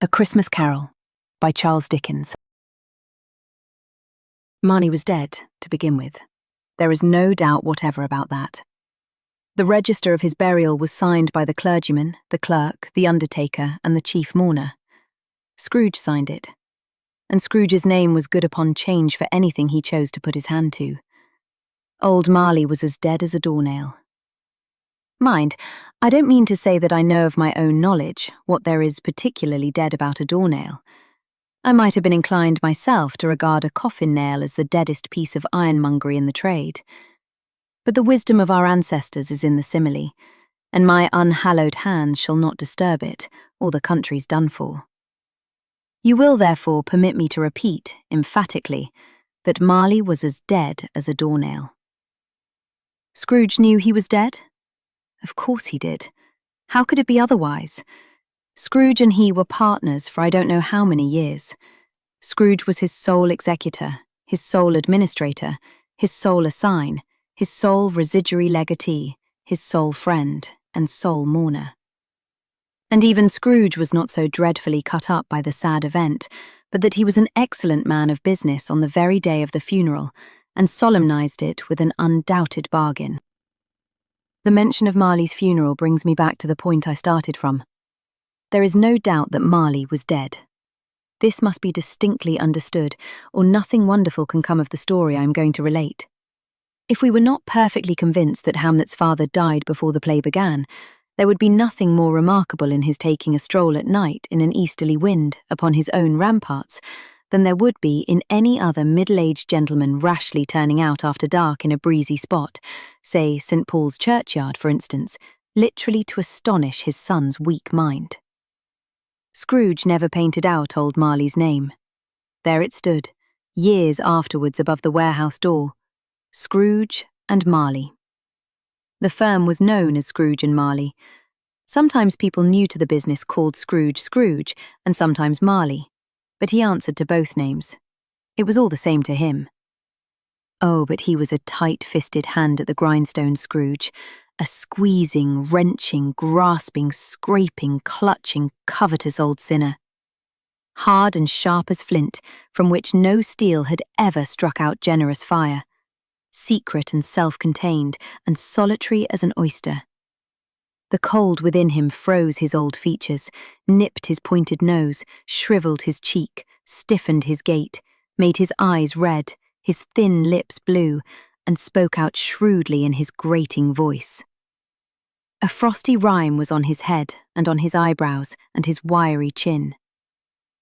A Christmas Carol by Charles Dickens. Marley was dead, to begin with. There is no doubt whatever about that. The register of his burial was signed by the clergyman, the clerk, the undertaker, and the chief mourner. Scrooge signed it, and Scrooge's name was good upon change for anything he chose to put his hand to. Old Marley was as dead as a doornail. Mind, I don't mean to say that I know of my own knowledge what there is particularly dead about a doornail. I might have been inclined myself to regard a coffin nail as the deadest piece of ironmongery in the trade. But the wisdom of our ancestors is in the simile, and my unhallowed hands shall not disturb it, or the country's done for. You will therefore permit me to repeat, emphatically, that Marley was as dead as a doornail. Scrooge knew he was dead? Of course he did. How could it be otherwise? Scrooge and he were partners for I don't know how many years. Scrooge was his sole executor, his sole administrator, his sole assign, his sole residuary legatee, his sole friend, and sole mourner. And even Scrooge was not so dreadfully cut up by the sad event, but that he was an excellent man of business on the very day of the funeral, and solemnized it with an undoubted bargain. The mention of Marley's funeral brings me back to the point I started from. There is no doubt that Marley was dead. This must be distinctly understood, or nothing wonderful can come of the story I am going to relate. If we were not perfectly convinced that Hamlet's father died before the play began, there would be nothing more remarkable in his taking a stroll at night in an easterly wind upon his own ramparts than there would be in any other middle-aged gentleman rashly turning out after dark in a breezy spot, say St. Paul's churchyard, for instance, literally to astonish his son's weak mind. Scrooge never painted out old Marley's name. There it stood, years afterwards above the warehouse door, Scrooge and Marley. The firm was known as Scrooge and Marley. Sometimes people new to the business called Scrooge Scrooge, and sometimes Marley. But he answered to both names. It was all the same to him. Oh, but he was a tight-fisted hand at the grindstone, Scrooge, a squeezing, wrenching, grasping, scraping, clutching, covetous old sinner. Hard and sharp as flint, from which no steel had ever struck out generous fire. Secret and self-contained, and solitary as an oyster. The cold within him froze his old features, nipped his pointed nose, shriveled his cheek, stiffened his gait, made his eyes red, his thin lips blue, and spoke out shrewdly in his grating voice. A frosty rime was on his head and on his eyebrows and his wiry chin.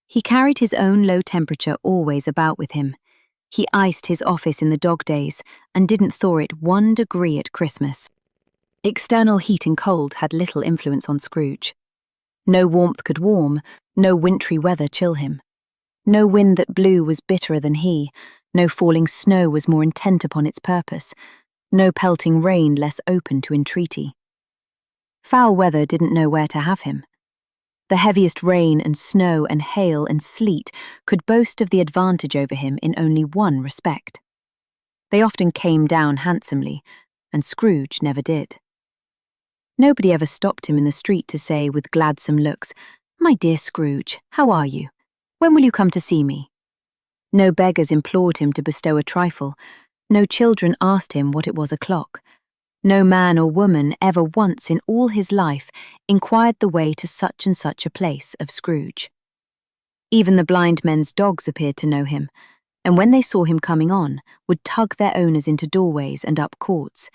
He carried his own low temperature always about with him. He iced his office in the dog days and didn't thaw it 1 degree at Christmas. External heat and cold had little influence on Scrooge. No warmth could warm, no wintry weather chill him. No wind that blew was bitterer than he, no falling snow was more intent upon its purpose, no pelting rain less open to entreaty. Foul weather didn't know where to have him. The heaviest rain and snow and hail and sleet could boast of the advantage over him in only one respect. They often came down handsomely, and Scrooge never did. Nobody ever stopped him in the street to say with gladsome looks, "My dear Scrooge, how are you? When will you come to see me?" No beggars implored him to bestow a trifle. No children asked him what it was o'clock. No man or woman ever once in all his life inquired the way to such and such a place of Scrooge. Even the blind men's dogs appeared to know him, and when they saw him coming on, would tug their owners into doorways and up courts,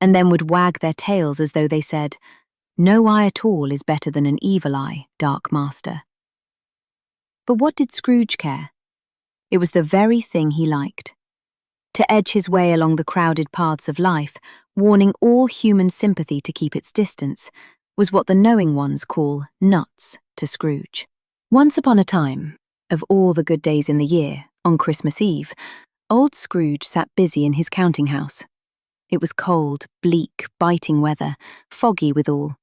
and then would wag their tails as though they said, "No eye at all is better than an evil eye, dark master." But what did Scrooge care? It was the very thing he liked. To edge his way along the crowded paths of life, warning all human sympathy to keep its distance, was what the knowing ones call nuts to Scrooge. Once upon a time, of all the good days in the year, on Christmas Eve, old Scrooge sat busy in his counting-house. It was cold, bleak, biting weather, foggy withal,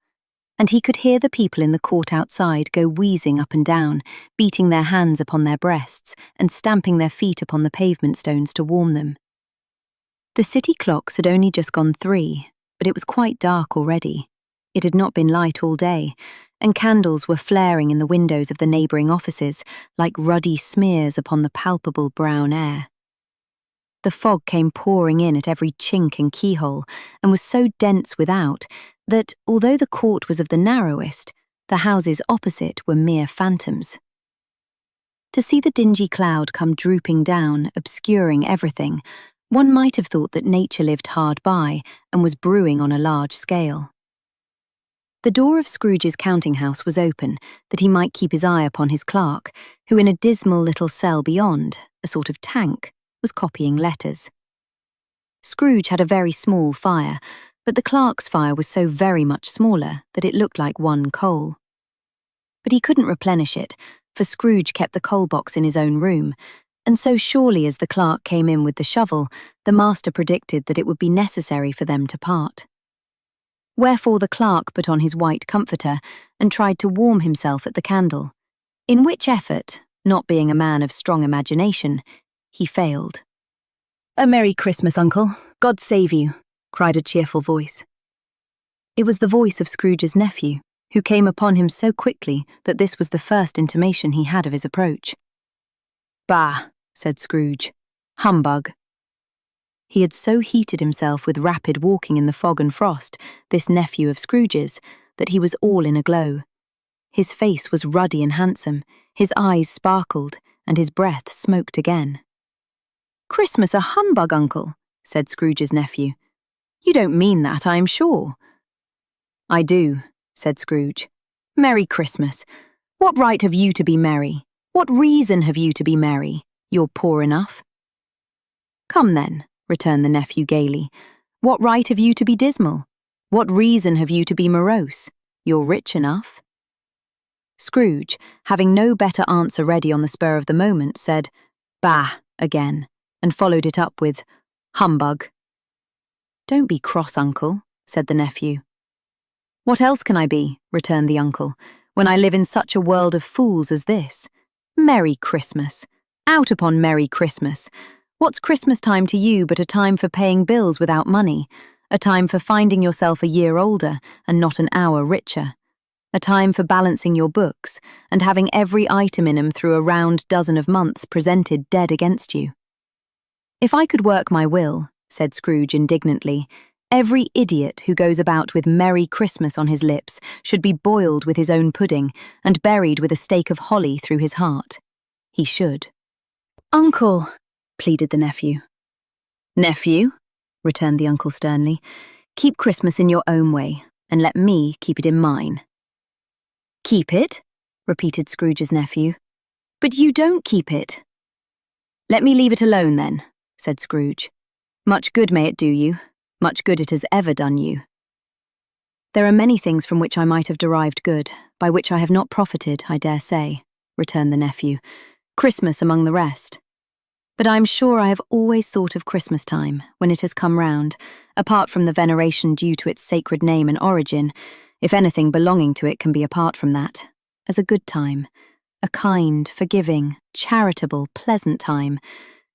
and he could hear the people in the court outside go wheezing up and down, beating their hands upon their breasts and stamping their feet upon the pavement stones to warm them. The city clocks had only just gone 3, but it was quite dark already. It had not been light all day, and candles were flaring in the windows of the neighbouring offices like ruddy smears upon the palpable brown air. The fog came pouring in at every chink and keyhole, and was so dense without that, although the court was of the narrowest, the houses opposite were mere phantoms. To see the dingy cloud come drooping down, obscuring everything, one might have thought that nature lived hard by and was brewing on a large scale. The door of Scrooge's counting-house was open, that he might keep his eye upon his clerk, who in a dismal little cell beyond, a sort of tank, was copying letters. Scrooge had a very small fire, but the clerk's fire was so very much smaller that it looked like one coal. But he couldn't replenish it, for Scrooge kept the coal box in his own room, and so surely as the clerk came in with the shovel, the master predicted that it would be necessary for them to part. Wherefore the clerk put on his white comforter and tried to warm himself at the candle, in which effort, not being a man of strong imagination, he failed. "A Merry Christmas, Uncle. God save you," cried a cheerful voice. It was the voice of Scrooge's nephew, who came upon him so quickly that this was the first intimation he had of his approach. "Bah," said Scrooge. "Humbug." He had so heated himself with rapid walking in the fog and frost, this nephew of Scrooge's, that he was all in a glow. His face was ruddy and handsome, his eyes sparkled, and his breath smoked again. "Christmas a humbug, Uncle," said Scrooge's nephew. "You don't mean that, I am sure." "I do," said Scrooge. "Merry Christmas. What right have you to be merry? What reason have you to be merry? You're poor enough." "Come then," returned the nephew gaily. "What right have you to be dismal? What reason have you to be morose? You're rich enough." Scrooge, having no better answer ready on the spur of the moment, said, "Bah," again, and followed it up with, "Humbug." "Don't be cross, Uncle," said the nephew. "What else can I be," returned the uncle, "when I live in such a world of fools as this? Merry Christmas! Out upon Merry Christmas! What's Christmas time to you but a time for paying bills without money, a time for finding yourself a year older and not an hour richer, a time for balancing your books and having every item in 'em through a round dozen of months presented dead against you?" "If I could work my will," said Scrooge indignantly, "every idiot who goes about with Merry Christmas on his lips should be boiled with his own pudding and buried with a stake of holly through his heart. He should." "Uncle," pleaded the nephew. "Nephew," returned the uncle sternly, "keep Christmas in your own way, and let me keep it in mine." "Keep it?" repeated Scrooge's nephew. "But you don't keep it." "Let me leave it alone then," said Scrooge. "Much good may it do you, much good it has ever done you." "There are many things from which I might have derived good, by which I have not profited, I dare say," returned the nephew, "Christmas among the rest. But I am sure I have always thought of Christmas time, when it has come round, apart from the veneration due to its sacred name and origin, if anything belonging to it can be apart from that, as a good time, a kind, forgiving, charitable, pleasant time,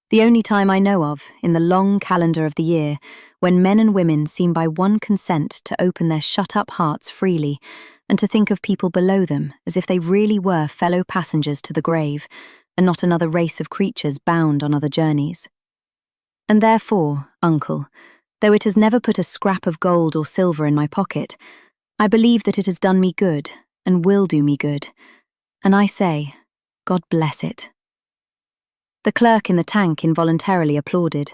the only time I know of, in the long calendar of the year, when men and women seem by one consent to open their shut-up hearts freely, and to think of people below them as if they really were fellow passengers to the grave, and not another race of creatures bound on other journeys. And therefore, Uncle, though it has never put a scrap of gold or silver in my pocket, I believe that it has done me good, and will do me good, and I say, God bless it." The clerk in the tank involuntarily applauded.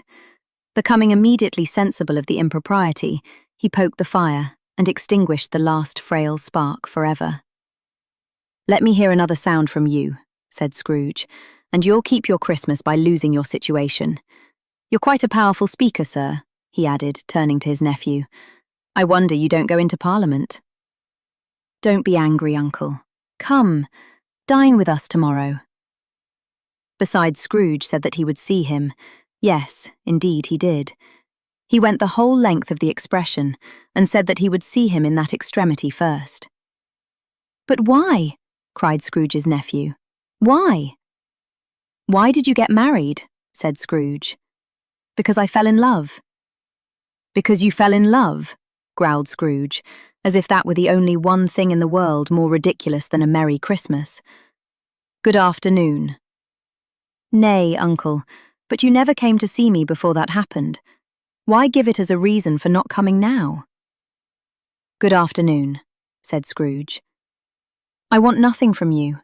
Becoming immediately sensible of the impropriety, he poked the fire and extinguished the last frail spark forever. "Let me hear another sound from you," said Scrooge, "and you'll keep your Christmas by losing your situation. You're quite a powerful speaker, sir," he added, turning to his nephew. "I wonder you don't go into Parliament." "Don't be angry, Uncle. Come, dine with us tomorrow." Besides, Scrooge said that he would see him. Yes, indeed he did. He went the whole length of the expression, and said that he would see him in that extremity first. "But why?" cried Scrooge's nephew. "Why?" "Why did you get married?" said Scrooge. "Because I fell in love." "Because you fell in love?" growled Scrooge, as if that were the only one thing in the world more ridiculous than a Merry Christmas. "Good afternoon." "Nay, uncle, but you never came to see me before that happened. Why give it as a reason for not coming now?" "Good afternoon," said Scrooge. "I want nothing from you.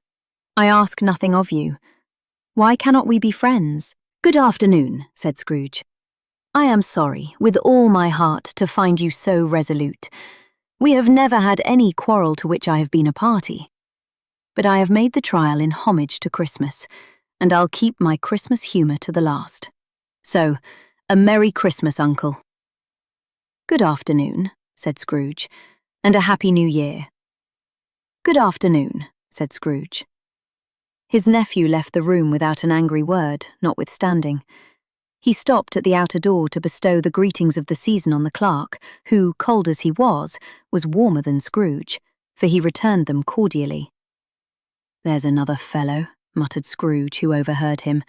I ask nothing of you. Why cannot we be friends?" "Good afternoon," said Scrooge. "I am sorry, with all my heart, to find you so resolute. We have never had any quarrel to which I have been a party. But I have made the trial in homage to Christmas, and I'll keep my Christmas humour to the last. So, a Merry Christmas, uncle." "Good afternoon," said Scrooge, "and a Happy New Year." "Good afternoon," said Scrooge. His nephew left the room without an angry word, notwithstanding. He stopped at the outer door to bestow the greetings of the season on the clerk, who, cold as he was warmer than Scrooge, for he returned them cordially. "There's another fellow," muttered Scrooge, who overheard him.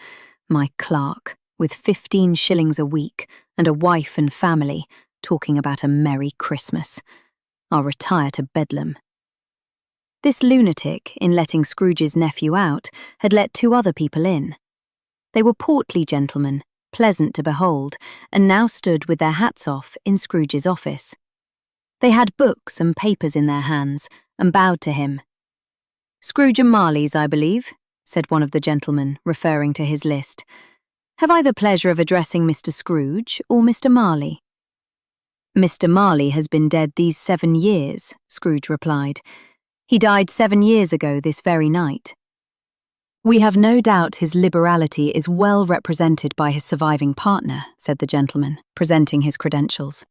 "My clerk, with 15 shillings a week, and a wife and family, talking about a Merry Christmas. I'll retire to Bedlam." This lunatic, in letting Scrooge's nephew out, had let 2 other people in. They were portly gentlemen, pleasant to behold, and now stood with their hats off in Scrooge's office. They had books and papers in their hands, and bowed to him. "Scrooge and Marley's, I believe," said one of the gentlemen, referring to his list. "Have I the pleasure of addressing Mr. Scrooge or Mr. Marley?" "Mr. Marley has been dead these 7 years," Scrooge replied. "He died 7 years ago this very night." "We have no doubt his liberality is well represented by his surviving partner," said the gentleman, presenting his credentials.